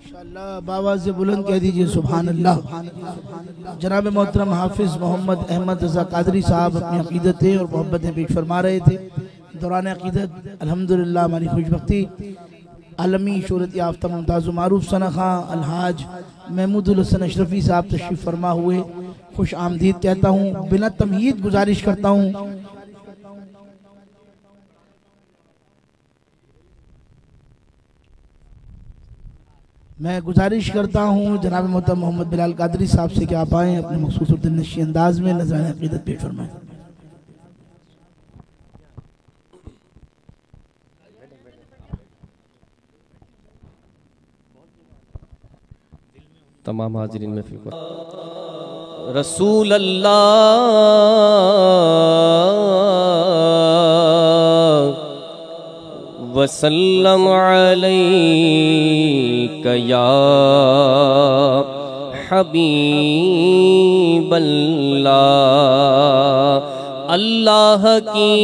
माशाअल्लाह बाबा से बुलंद कह दीजिए सुभान अल्लाह। जनाब मोहतरम हाफिज मोहम्मद अहमद रज़ा कादरी साहब अपनी अकीदतें और मोहब्बतें पेश फरमा रहे थे। दौरान अकीदत अल्हम्दुलिल्लाह हमारी खुशबख्ती आलमी शोहरत याफ्ता मुमताज़ मारूफ सना खां अलहाज महमूदुल हसन अशरफी साहब तशरीफ़ फरमा हुए खुश आमदीद कहता हूँ। बिना तमहीद गुजारिश करता हूँ मैं गुजारिश करता हूँ जनाब मोहतरम मोहम्मद बिलाल कादरी साहब से कि आप आएँ अपने मखसूस और दिलनशी अंदाज में नज़राने अक़ीदत पेश फरमाएं। तमाम हाज़िरीन में रसूल अल्लाह वसल्लम अलैका या हबीब अल्लाह। अल्लाह की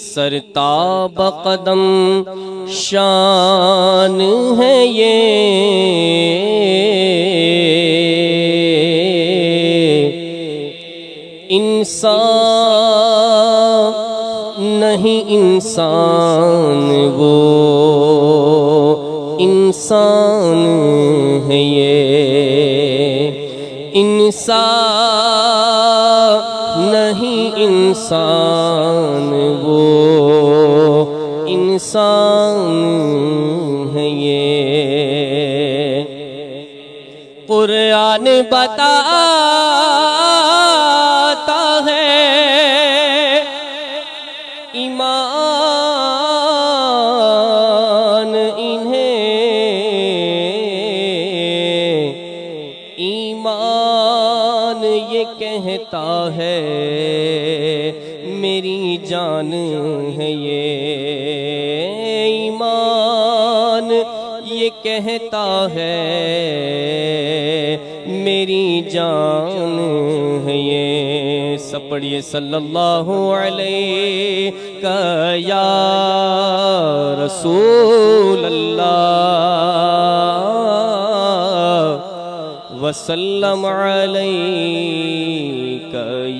सरताब कदम शान है ये, इंसान नहीं इंसान वो इंसान है ये, इंसान नहीं इंसान वो इंसान है ये। कुरान बताता है ईमान इन्हें, ईमान ये कहता है मेरी जान है ये, ईमान ये कहता है मेरी जान है ये। सब पढ़िए सल्लल्लाहु अलैहि या रसूल अल्लाह वसल्लम अलैका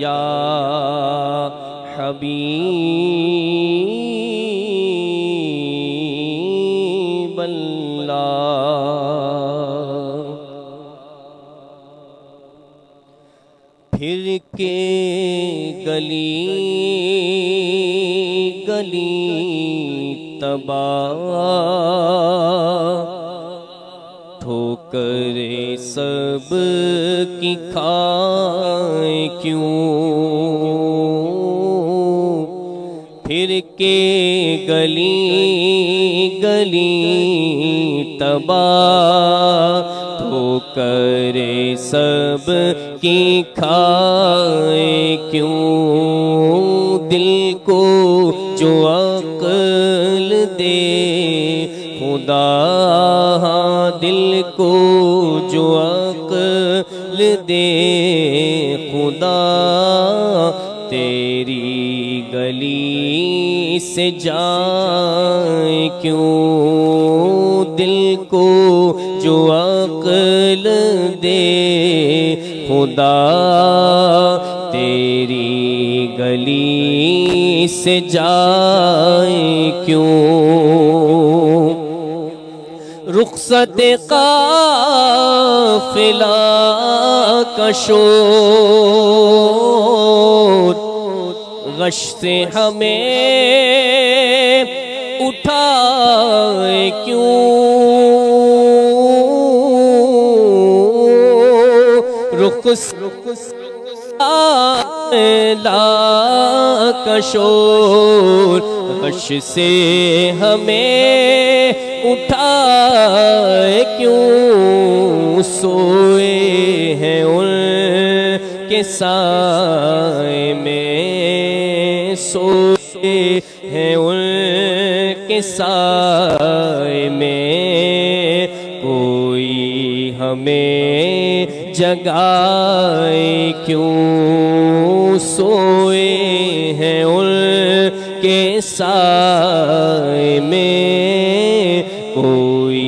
या हबीब अल्लाह। फिर के गली गली तबाह ठोकरे सब की खाए क्यों, फिर के गली गली तबाह ठोकरे सब की खाए क्यों। दिल को जो अक्ल दे खुदा, दिल को जो अक्ल दे खुदा, तेरी गली से जाए क्यों। दिल को जो अक्ल दे खुदा, तेरी गली से जाए क्यों। रुखसत काफिला का शोर गश से हमें उठाए क्यों। का शोर गश से हमें उठाए क्यों। सोए हैं उनके साए में, सोए हैं उनके साए में, कोई हमें जगाए क्यों। सोए हैं उनके साए में, कोई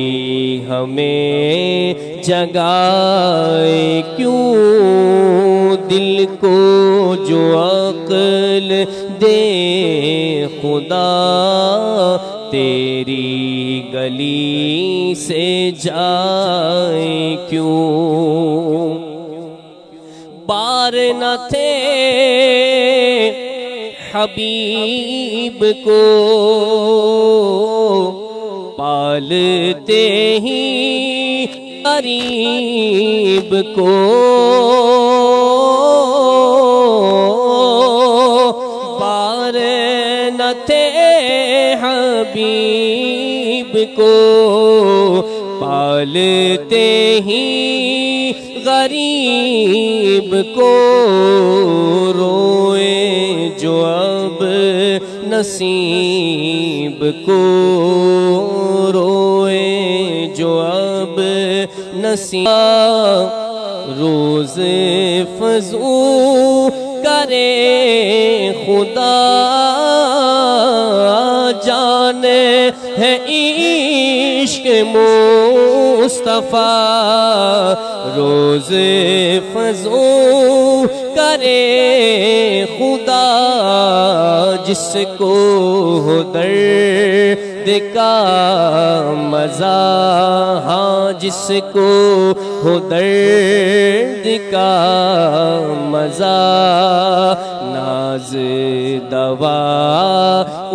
हमें जगाए क्यों, दिल को जो अक्ल दे खुदा, तेरी गली से जाए क्यों। बार न थे हबीब को पालते ही गरीब को, बार न थे हबीब को पालते ही गरीब को, रोए जो अब नसीब को, रोए जो अब नसीब, रोज फजू करे खुदा, जाने है इश्क मुस्तफा, रोज फजू करे खुदा, जिसको हो दर्द का मजा, हाँ जिसको हो दर्द का मजा, नाज दवा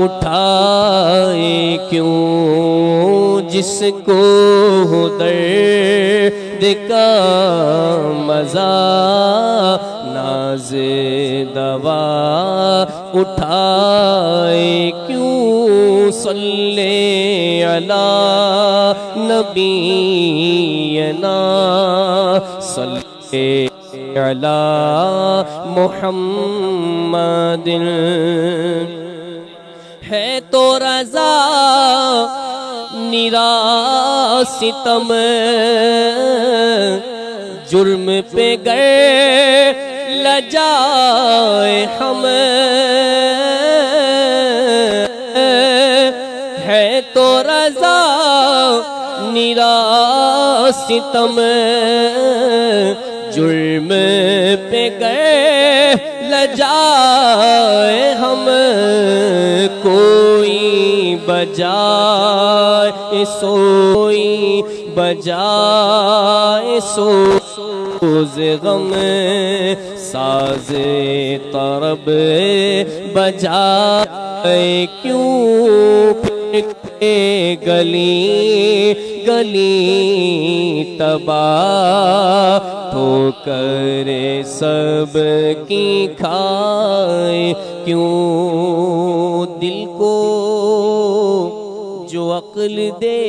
उठाए क्यों, जिसको हो दर्द का मजा, नाज दवा उठाए क्यों। सल्ले अला नबीना, सल्ले अला मुहम्मदिन, है तो रज़ा निरा सितम, जुर्म पे गए लजाए हम, है तो रज़ा निरा सितम, जुर्म पे गए लजाए हम, कोई बजाए सोई बजाए सोज़ गम, साज़े तरब बजाए क्यों, गली गली तबाह ठोकर सब की खाए क्यों, दिल को जो अक्ल दे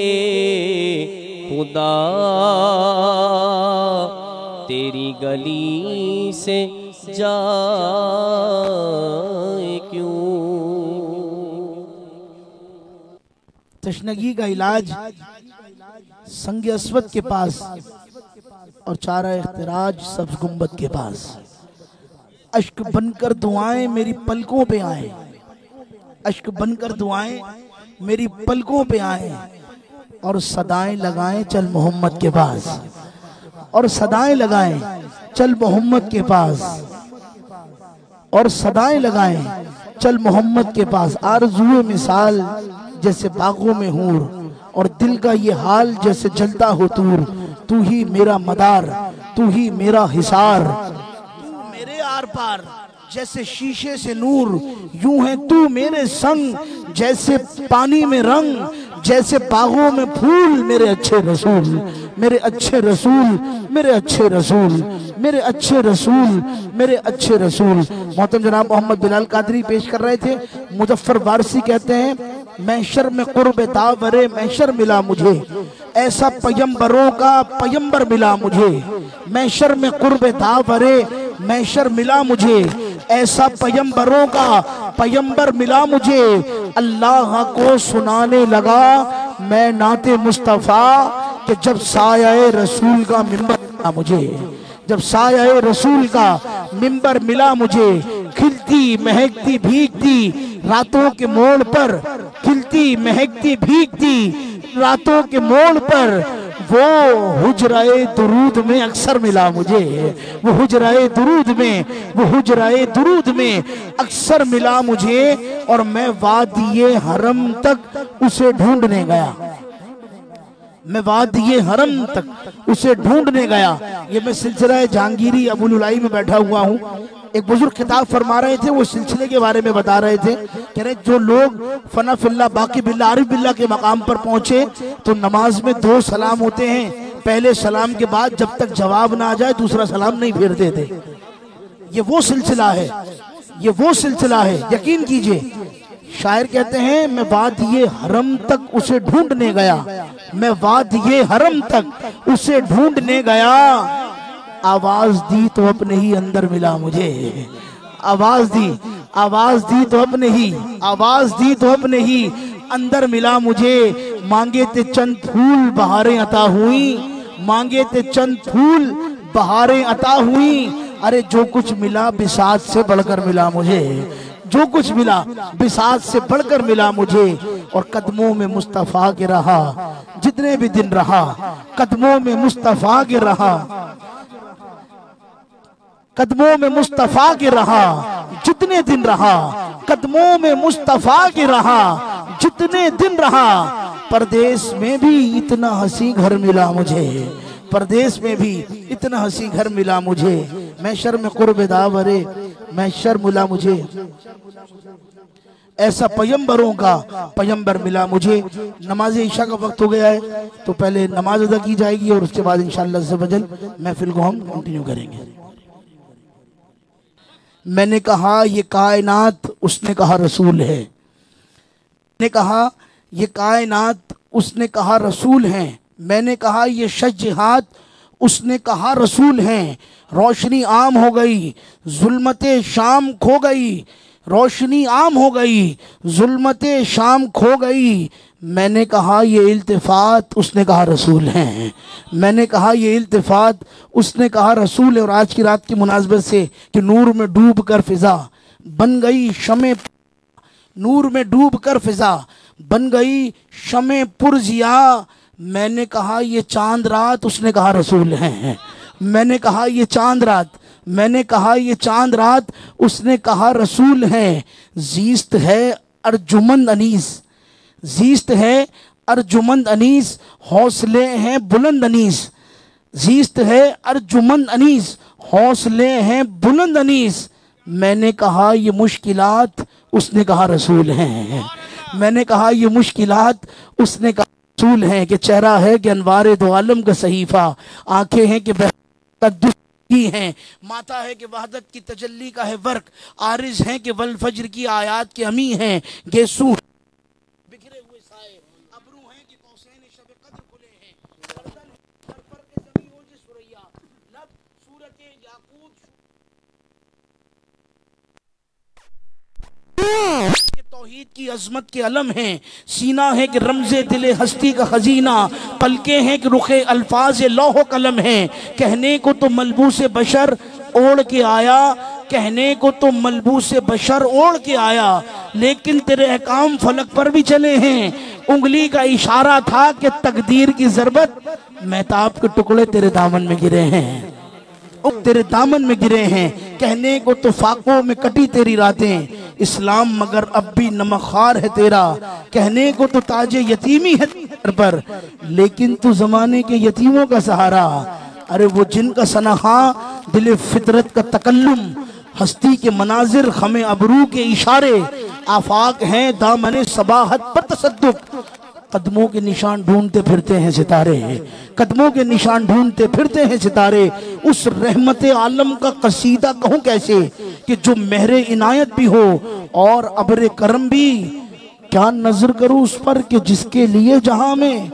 खुदा, तेरी गली से जाए क्यों। तशनगी का इलाज संग अस्वद के पास और चारा इख्तिराज सब्ज़ गुंबद के पास, अश्क बनकर दुआएं मेरी पलकों पे आए, अश्क बनकर दुआएं मेरी पलकों पे आए, और सदाएं लगाएं चल मोहम्मद के पास, और सदाएं लगाएं चल मोहम्मद के पास, और सदाएं लगाएं चल मोहम्मद के पास। आरज़ुए मिसाल जैसे बागों में हूर, और दिल का ये हाल जैसे जलता हो तूर, तू ही मेरा मदार तू ही मेरा हिसार, तू मेरे आर पार जैसे शीशे से नूर, यूं है तू मेरे संग जैसे पानी में रंग, जैसे बागों में फूल, मेरे अच्छे रसूल मेरे अच्छे रसूल मेरे अच्छे रसूल मेरे अच्छे रसूल मेरे अच्छे रसूल। मोहतरम जनाब मोहम्मद बिलाल कादरी पेश कर रहे थे। मुजफ्फर वारसी कहते हैं, महशर में कुर्ब दावरे महशर मिला मुझे, ऐसा पयंबरों का पयंबर मिला मुझे, महशर में कुर्ब दावरे महशर मिला मुझे, ऐसा पयंबरों का पयंबर मिला मुझे। अल्लाह को सुनाने लगा मैं नाते मुस्तफ़ा, कि जब साया रसूल का मिंबर मिला मुझे, जब साया रसूल का मिंबर मिला मुझे, खिलती महकती भीगती रातों के मोड़ पर, खिलती महकती भीगती रातों के मोड़ पर, वो हुजराए दुरूद में अक्सर मिला मुझे, वो हुजराए दुरूद में, वो हुजराए दुरूद में अक्सर मिला मुझे, और मैं वादिये हरम तक उसे ढूंढने गया, मैं वादिये हरम तक उसे ढूंढने गया। ये मैं सिलसिला जहांगीरी अबुल उलाई में बैठा हुआ हूँ। एक बुजुर्ग खिताब फरमा रहे थे, वो सिलसिले के बारे में बता रहे थे, कह रहे जो लोग फना फिल्ला बाकी बिल्ला आरिफ बिल्ला के मकाम पर पहुंचे तो नमाज में 2 सलाम होते हैं, पहले सलाम के बाद जब तक जवाब ना आ जाए दूसरा सलाम नहीं फेरते थे। ये वो सिलसिला है, ये वो सिलसिला है, यकीन कीजिए। शायर कहते हैं मैं वादिये हरम तक उसे ढूंढने गया, मैं वादिये हरम तक उसे ढूंढने गया, आवाज दी तो अपने ही अंदर मिला मुझे, आवाज दी, आवाज दी तो अपने ही, आवाज दी तो अपने ही अंदर मिला मुझे। मांगे ते चंद फूल बहारें अता हुई, मांगे ते चंद फूल बहारें अता हुई, अरे जो कुछ मिला बिसात से बढ़कर मिला मुझे, जो कुछ मिला बिसात से बढ़कर मिला मुझे। और कदमों में मुस्तफा के रहा जितने भी दिन रहा, कदमों में मुस्तफा के रहा, कदमों में मुस्तफा के रहा जितने दिन रहा, कदमों में मुस्तफा के रहा जितने दिन रहा। परदेश में भी इतना हंसी घर मिला मुझे, परदेश में भी इतना हंसी घर मिला मुझे। मैं शर्म कुर्ब दावरे मैं शर्मुला मुझे, ऐसा पयंबरों का पयंबर मिला मुझे। नमाज ईशा का वक्त हो गया है तो पहले नमाज अदा की जाएगी और उसके बाद इंशाअल्लाह अज़्ज़ वजल महफिल को हम कंटिन्यू करेंगे। मैंने कहा ये कायनात, उसने कहा रसूल है, मैंने कहा ये कायनात, उसने कहा रसूल हैं। मैंने कहा ये शज्जिहात, उसने कहा रसूल हैं। रोशनी आम हो गई, जुल्मते शाम खो गई, रोशनी आम हो गई, जुल्मते शाम खो गई। मैंने कहा ये इल्तिफात, उसने कहा रसूल हैं। मैंने कहा ये इल्तिफात, उसने कहा रसूल है। और आज की रात की मुनासबत से कि नूर में डूब कर फिजा बन गई शमे, नूर में डूब कर फिजा बन गई शमे पुरजिया। मैंने कहा ये चांद रात, उसने कहा रसूल हैं। मैंने कहा ये चांद रात, मैंने कहा ये चांद रात, उसने कहा रसूल हैं। जीस्त है अर्जुमंद अनीस, जीस्त है अर्जुमंद अनीस, हौसले हैं बुलंद अनीस। जीस्त है अर्जुमंद अनीस, हौसले हैं बुलंद अनीस। मैंने कहा ये मुश्किलात, उसने कहा रसूल हैं। मैंने कहा ये मुश्किलात, उसने कहा रसूल हैं। कि चेहरा है कि अनवारे दो आलम का सहीफा, आंखें हैं कि की हैं, माता है कि वहदत की तजल्ली का है वर्क, आरिज हैं कि वल फज्र की आयात के अमी हैं, गेसू बिखरे हुए साए, अबरू हैं कि कौसैन शब कद्र खुले हैं, गर्दन सर पर के ज़मीं ओज सुरैया, लब सूरत याकूत के तौहीद की अजमत के अलम हैं, सीना है कि रमज़े दिले हस्ती का खजीना, पलके हैं कि रुखे अल्फाज लौह कलम हैं। कहने को तो मलबूस बशर ओढ़ के आया, कहने को तो मलबूस बशर ओढ़ के आया, लेकिन तेरे अहकाम फलक पर भी चले हैं। उंगली का इशारा था कि तकदीर की ज़रबत, महताब के टुकड़े तेरे दामन में गिरे हैं, तेरे दामन में गिरे हैं। कहने को तो फाकों में कटी तेरी रातें, इस्लाम मगर अब भी नमखार है तेरा। कहने को तो ताजे यतीमी है पर, लेकिन तू जमाने के यतीमों का सहारा। अरे वो जिनका सनहा दिल फितरत का तकल्लुम, हस्ती के मनाजिर खमे अबरू के इशारे, आफाक हैं दामने सबाहत पर तसद्दुक। कदमों के निशान ढूंढते फिरते हैं सितारे, कदमों के निशान ढूंढते फिरते हैं सितारे। उस रहमत आलम का कसीदा कहूँ कैसे कि जो मेहरे इनायत भी हो और अबरे करम भी। क्या नजर करूँ उस पर कि जिसके लिए जहां में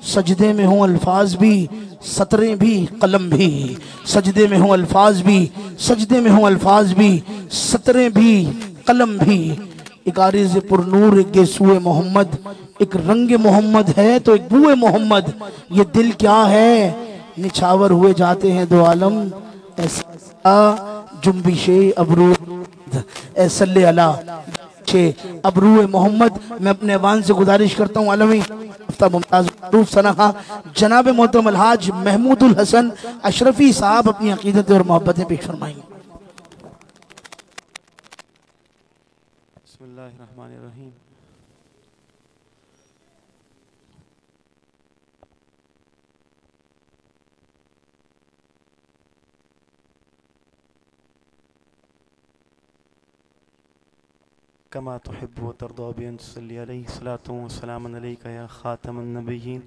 सजदे में हूँ अल्फाज भी, सतरें भी, कलम भी। सजदे में हूँ अल्फाज भी, सजदे में हूँ अल्फाज भी, सतरें भी, कलम भी। एक आरिज़ पुरनूर, एक गेसुए मोहम्मद, एक रंग मोहम्मद है तो एक बुए मोहम्मद। ये दिल क्या है, निछावर हुए जाते हैं दो आलम, ऐसा जुम्बिशे अबरू ए सल्ले अला अबरू मोहम्मद। मैं अपने अवान से गुजारिश करता हूँ आलमी मुमताज सना खां जनाब मोहतरम अलहाज महमूदुल हसन अशरफी साहब अपनी अकीदत और मोहब्बतें पेश फरमाएंगे। बिस्मिल्लाहिर्रहमानिर्रहीम। कमा तुहिब्बु व तर्दा बि अन तुसल्ली अलैहि सलातु व सलामुन अलैका या खातमुन नबिय्यीन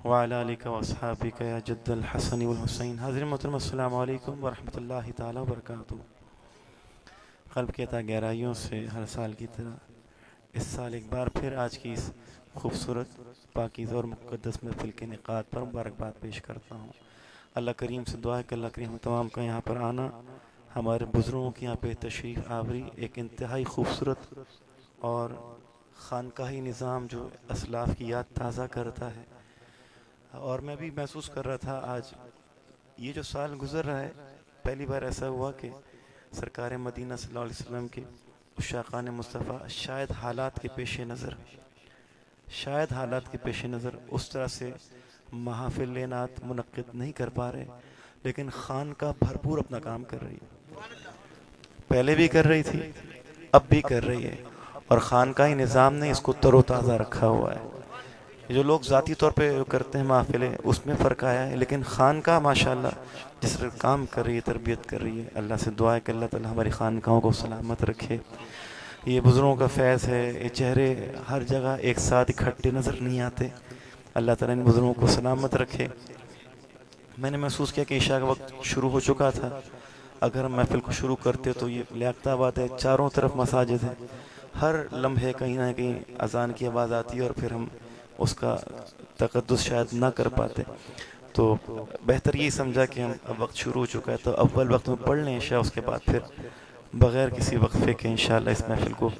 व अला आलिका व अस्हाबिका या जद्दल हसन वल हुसैन। हाज़िरीन मोहतरम अस्सलामु अलैकुम व रहमतुल्लाहि ताला व बरकातुहू। क़ल्ब की अता गहराइयों से हर साल की तरह इस साल एक बार फिर आज की इस खूबसूरत पाकीज़ा और मुक़द्दस महफ़िल के इनेक़ाद पर मुबारकबाद पेश करता हूँ। अल्लाह करीम से दुआ है कि अल्लाह करीम तमाम का यहाँ पर आना, हमारे बुज़ुर्गों की यहाँ पे तशरीफ़ आवरी एक इंतहाई खूबसूरत और खानकाही निज़ाम जो असलाफ़ की याद ताज़ा करता है। और मैं भी महसूस कर रहा था आज ये जो साल गुज़र रहा है, पहली बार ऐसा हुआ कि सरकार मदीना सल्लल्लाहु अलैहि वसल्लम के उशाक़ान मुस्तफ़ा शायद हालात के पेश नज़र उस तरह से महफ़िल नात मुनक़्क़िद नहीं कर पा रहे, लेकिन खान का भरपूर अपना काम कर रही है। पहले भी कर रही थी, अब भी कर रही है, और खानकाही निज़ाम ने इसको तरोताज़ा रखा हुआ है। जो लोग ज़ाती तौर पे करते हैं महफ़िलें, उसमें फ़र्क आया है, लेकिन खानका माशाल्लाह जिस तरह काम कर रही है, तरबियत कर रही है। अल्लाह से दुआ है कि अल्लाह ताला हमारी खानकाहों को सलामत रखे। ये बुज़ुर्गों का फैज़ है, ये चेहरे हर जगह एक साथ इकट्ठे नज़र नहीं आते। अल्लाह ताला इन बुज़ुर्गों को सलामत रखे। मैंने महसूस किया कि ईशा का वक्त शुरू हो चुका था। अगर हम महफ़िल को शुरू करते तो ये लियाक़ताबाद है, चारों तरफ मसाजिद है, हर लम्हे कहीं ना कहीं अज़ान की आवाज़ आती है और फिर हम उसका तक़द्दुस शायद ना कर पाते। तो बेहतर यही समझा कि हम अब वक्त शुरू हो चुका है तो अव्वल वक्त में पढ़ लें ईशा, उसके बाद फिर बग़ैर किसी वक्फ़े के इंशाअल्लाह इस महफ़िल को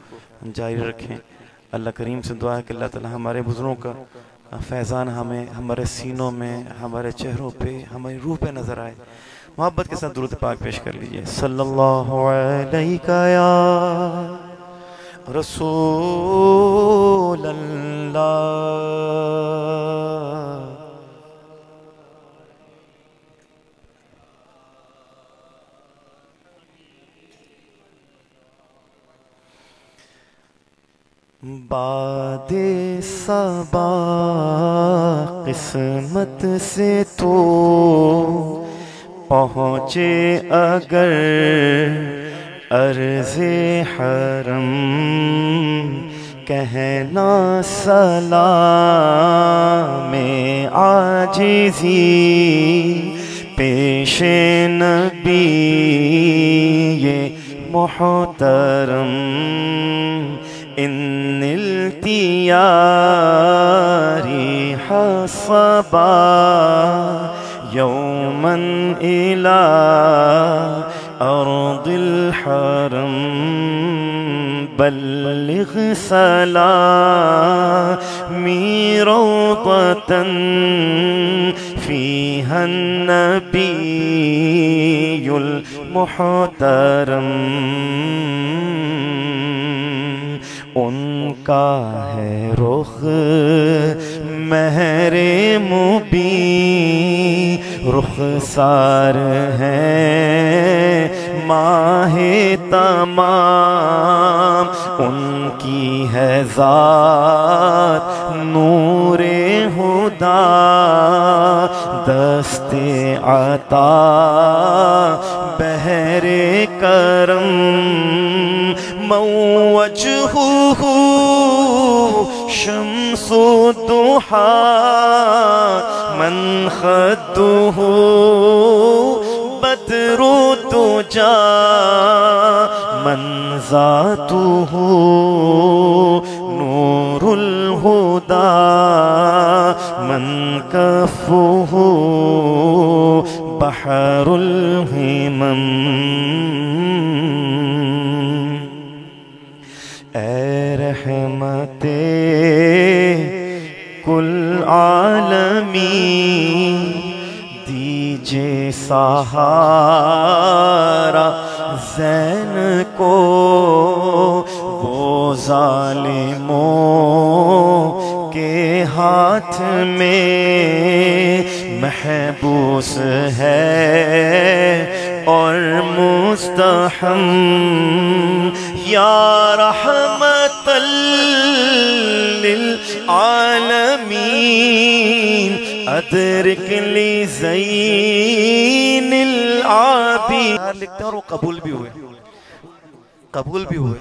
जारी रखें। अल्लाह करीम से दुआ है कि अल्लाह ताला हमारे बुज़ुर्गों का फैज़ान हमें हमारे सीनों में, हमारे चेहरों पे, हमारी रूह पे नज़र आए। मोहब्बत के साथ दुरूद पाक पेश कर लीजिए। सल्लल्लाहु अलैका या रसूल अल्लाह। बादे सबा किस्मत से तो पहुँचे अगर अर्ज़े हरम, कहना सलामे आजिज़ी पेशे नबी ये मोहतरम। इन्निल तियारी हसबा यौमन इला अर्दिल हरम, बल्लिग़ सलामी रौदतन फ़ीहा नबियुल मुहतरम। उनका है रुख महरे मुबी, रुखसार है माहे तमाम। उनकी है ज़ात नूरे हुदा, दस्ते अता बहरे करम। मौवजहुहु शम्सु दुहा, मन खद्दुहु बद्रु दुजा, मन ज़ातुहु नूरुल हुदा, मन कफ़ुहु बहरुल हिमम। ऐ रहमते कुल आलमी दीजिए सहारा ज़ैन को, वो जालिमों के हाथ में महबूस है और मुस्तहम। या रहमतल लिल आलमीन अदरिक ली ज़ैनिल आबिदीन। लिखते हैं और वो कबूल भी हुए, कबूल भी हुए।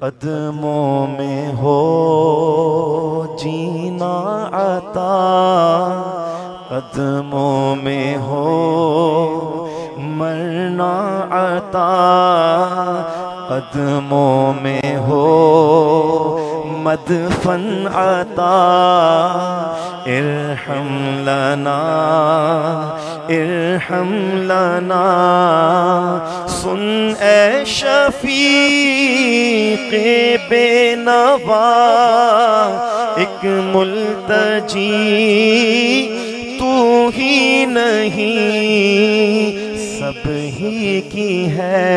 कदमों में हो जीना अता, कदमों में हो मरना अता, कदमों में हो मदफन अता। इरहम लना इरहम लना, सुन ए शफीक़े बेनवा, एक मुल्तजी तू ही नहीं सब ही की है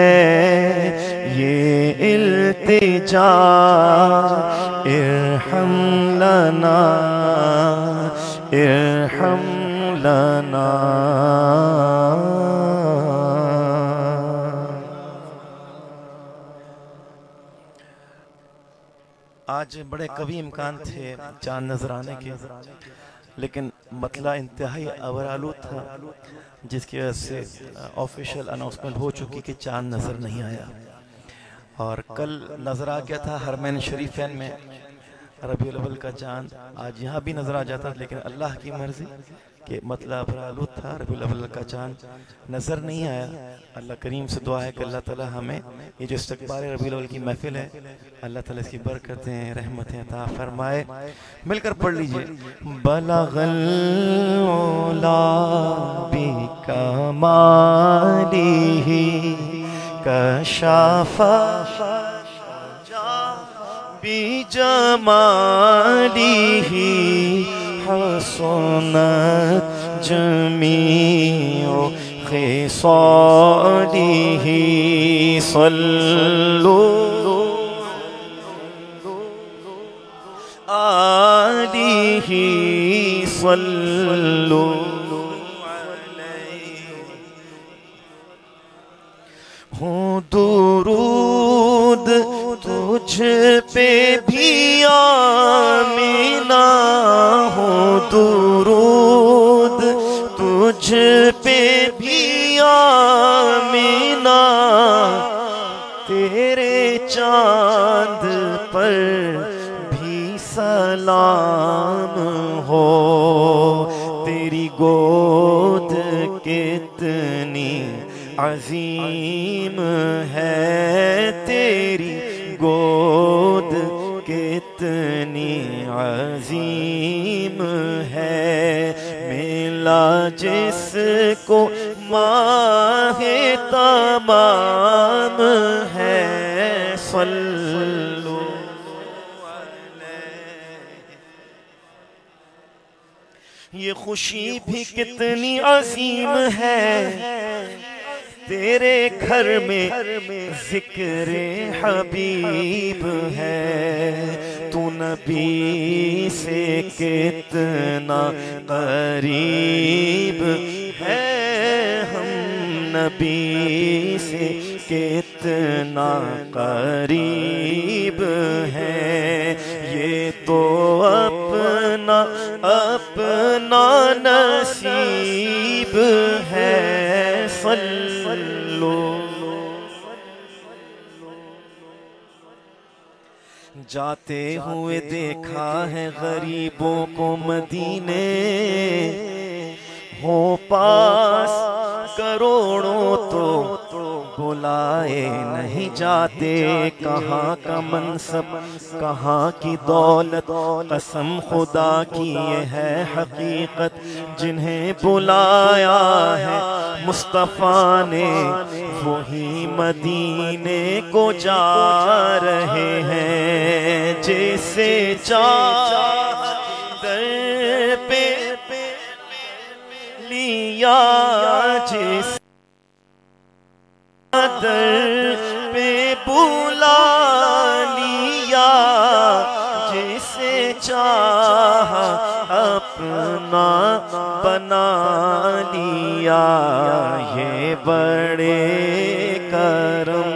ये इल्तिजा। इरहम लना इरहम लना। आज बड़े कवि इम्कान थे चांद नजर आने के, लेकिन मतला इंतहाई अवरालू था, जिसकी वजह से ऑफिशियल अनाउंसमेंट हो चुकी कि चांद नजर नहीं आया। और कल नजर आ गया था हरमैन शरीफैन में रबीउल अव्वल का चांद, आज यहाँ भी नजर आ जाता, लेकिन अल्लाह की मर्जी कि मतलब अवरालू था, रबीउल अव्वल का चांद नजर नहीं आया। अल्लाह करीम से दुआ है कि अल्लाह ताला हमें ये जो इस्तक़बाल रबीउल अव्वल की महफिल है, अल्लाह ताला इसकी बरकतें रहमतें अता फरमाए। मिलकर पढ़ लीजिए। बलगल उला बिकमालिही कशाफा बिजमालिही हसनत जमीउ खिसालिही। सल्लु आलिही सल्लु हूँ दुरूद तुझ पे भी आमीना, हूँ दुरूद तुझ पे भी आमीना। तेरे चांद पर भी सलाम हो, तेरी गोद कितनी अजीम है, तेरी गोद कितनी अजीम है। मिला जिसको माहे तमाम है। सल्लु ये खुशी भी कितनी अजीम है, तेरे घर में जिक्र हबीब है। तू नबी से कितना करीब है, हम नबी से कितना करीब है। ये तो अपना अपना नसीब है। सल्लो जाते हुए देखा है गरीबों को मदीने, हो पास करोड़ों तो बुलाए नहीं जाते। कहाँ का मनसब कहाँ की दौलत, कसम खुदा की ये है हकीकत। जिन्हें बुलाया है मुस्तफ़ा ने, वही मदीने को जा रहे हैं। जैसे चादर पे लिया जिस दर पे बुला लिया, जिसे चाहा अपना बना लिया। ये बड़े करम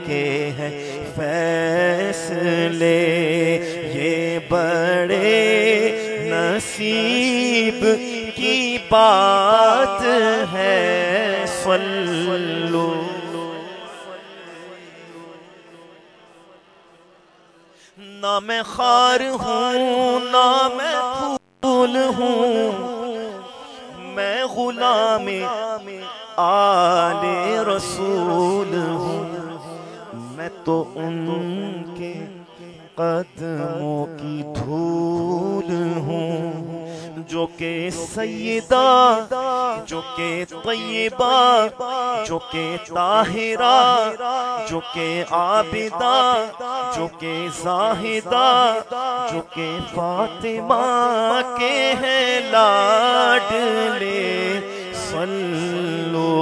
के हैं फैसले, ये बड़े नसीब की बात है। सल्लु ना मैं खार हूँ ना मैं फूल हूँ, मैं गुलाम आले रसूल हूँ। मैं तो उनके कदमों की धूल हूँ, जो के सैयदा, जो के तैयबा, जो के ताहिरा, जो के आबिदा, जो के जाहिदा, जो के फातिमा के हैं लाडले। सल्लो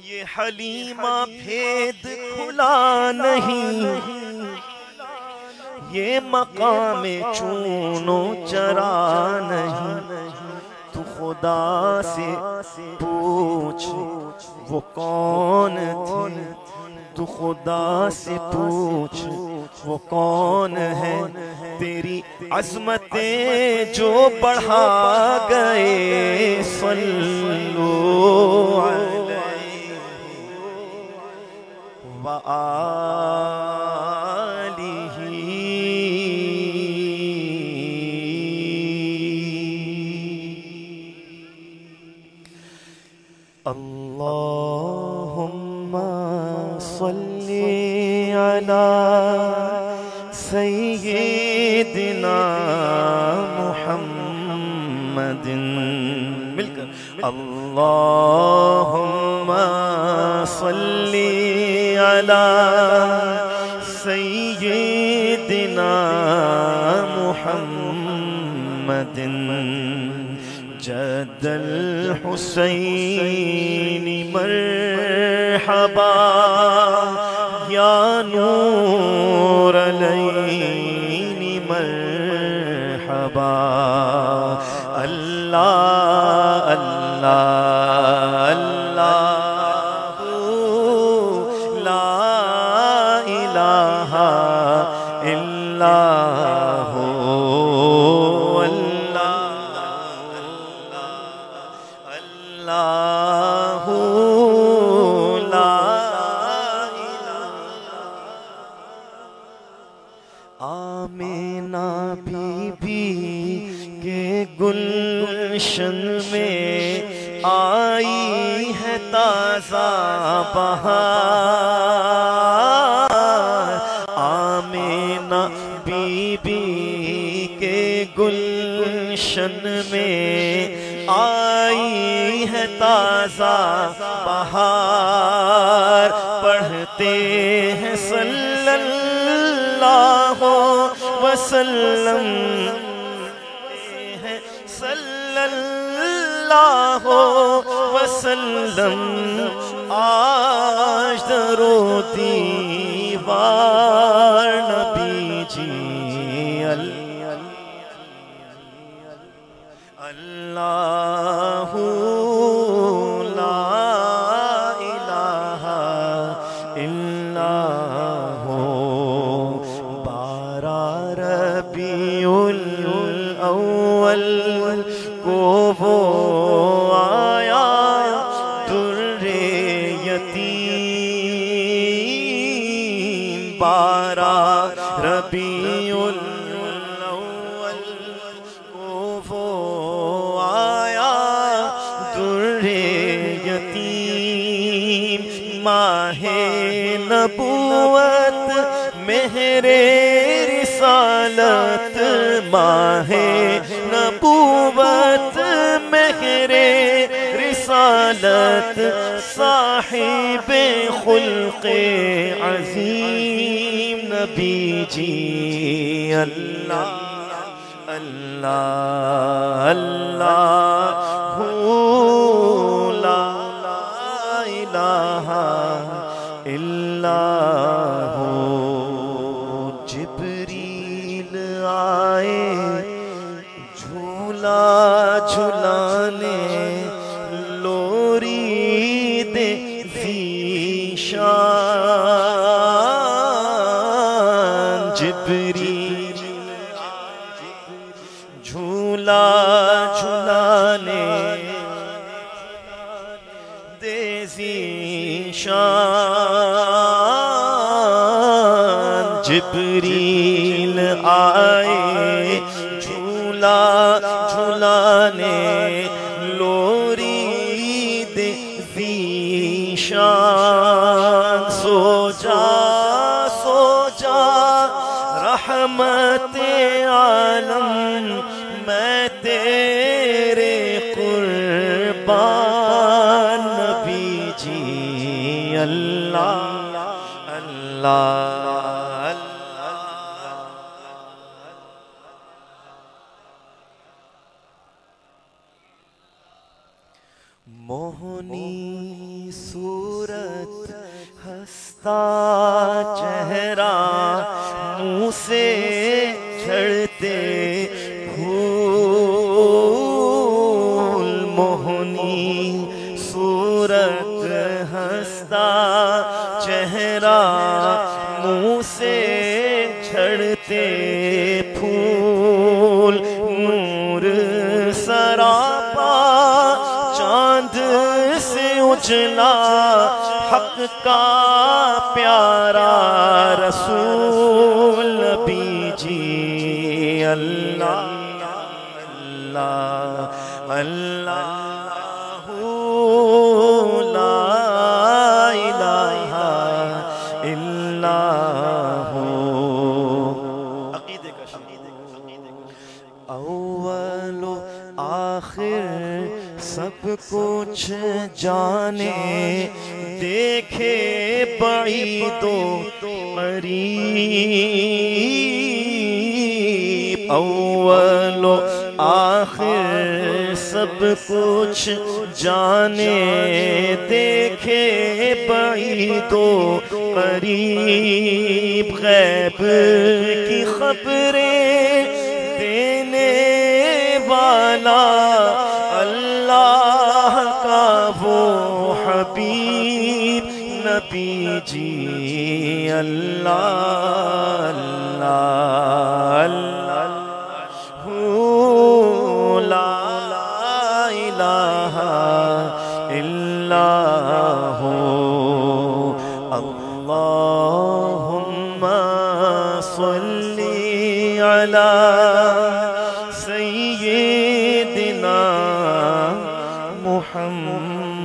ये हलीमा भेद खुला नहीं, ये मकाम चूनो चरा नहीं। तू खुदा से पूछ वो कौन थे, तू खुदा से पूछ वो कौन है। तेरी अज़मतें जो बढ़ा गए। सल्लो व अल्लाहुम्मा सल्ली अला सय्यिदिना मुहम्मदिन। मिलकर अल्लाहुम्मा सल्ली अला सय्यिदिना मुहम्मदिन। जद्दल हुसैन मरहबा, या नूर अलैन मरहबा। अल्लाह अल्लाह अल्लाह ला इलाहा इल्लाह। आमीना बीबी के गुलशन में आई है ताज़ा बहार। आमीना बीबी के गुलशन में आई है ताज़ा बहार। पढ़ते हैं सल्लल्लाहु वसल्लम, सल्लल्लाहु वसल्लम। आज दरो दीवार नबी जी। अल्लाहु ला इलाहा इल्लाहु। 12 रबीउल अव्वल को वो आया दुर्रे यतीम। 12 रबीउल अव्वल को वो आया दुर्रे यतीम। माहे नबुवत मेहरे रिसालत, माहे नबुवत मेहरे रिसालत। साहिबे खुल्क़े अज़ीम नबी जी। अल्लाह अल्लाह अल्लाह ला इलाहा इल्लाह। जिब्रील आए झूला झुलाने लोरी दे ज़ीशान। जिब्रील झूला झुलाने दे ज़ीशान। जिब्रील आए झूला झुलाने लोरी दे ज़ीशान। सो जा रहमते आलम मैं तेरे कुर्बान नबी जी। अल्लाह अल्लाह मोहनी सूरत हंसता चेहरा मुँह से झड़ते फूल। मोहनी सूरत हंसता चेहरा मुँह से झड़ते फूल। नूर सरापा चांद से उजला हक का प्यारा रसूल नबी जी। अल्लाह अल्लाह अल्लाह ला इलाहा इल्लाह। अक़ीदे का अव्वलो आखिर सब कुछ जाने देखे बईदो करीब। अव्वलो आखिर सब कुछ जाने देखे बईदो करीब। गैब की खबरें देने वाला अल्लाह का वो हबीब नबी जी। अल्लाह अल्लाह अल्लाह ला इलाहा इल्लाह। अल्लाहुम्मा सल्ली अला सय्यिदिना मुहम्मदिन।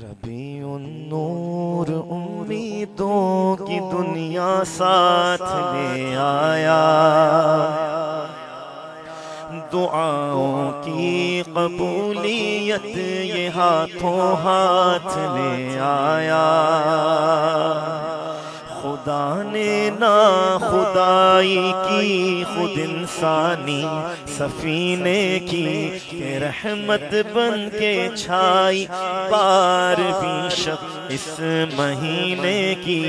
रबीउन नूर उम्मीदों की दुनिया साथ ले आया। दुआओं की कबूलियत ये हाथों हाथ ले आया। खुदा ने ना खुदाई की खुद इंसानी सफीने की के रहमत बन के छाई 12वीं शब इस महीने की।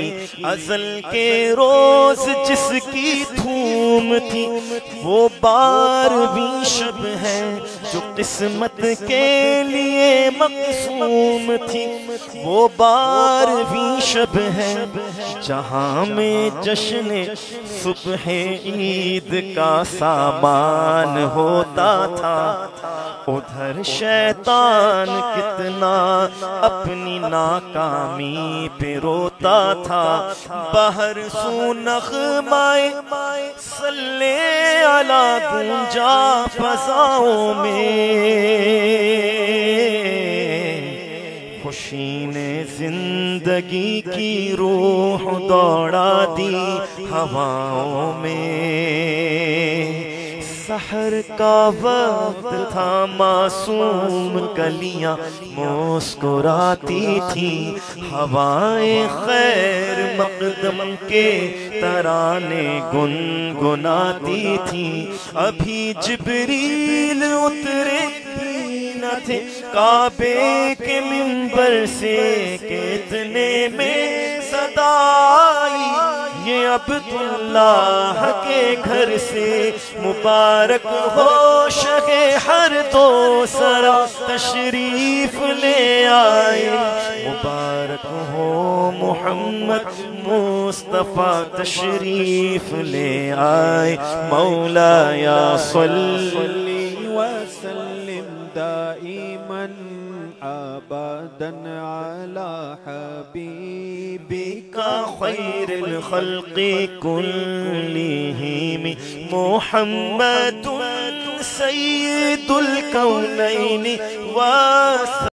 अज़ल के रोज जिसकी धूम थी वो 12वीं शब है जो किस्मत के लिए मक़सूम थी। वो 12वीं शब है जहाँ में जश्न सुबह ईद का सामान होता था। उधर शैतान कितना अपनी नाकामी पे रोता था। बाहर सुनग़माए सल्ले अला गूंजा फ़ज़ाओं में। खुशी ने जिंदगी की रूह दौड़ा दी हवाओं में। सहर का वक्त था, मासूम कलियां मुस्कुराती थी, हवाएं खैर मकदम के तराने गुनगुनाती थी। अभी जिब्रील उतरे ही न थे काबे के मिंबर से, कितने में सदाई ये अब्दुल्लाह के घर से। मुबारक हो शगे हर दो सरा तशरीफ ले आए, मुबारक हो मोहम्मद मुस्तफ़ा तशरीफ ले आए। मौलाया सल्ली वसल्लिम दाइमन अबदन अला हबीबिका खैरुल खल्क़ि कुल्लिहिम मुहम्मदुन सय्यिदुल कौनैनि व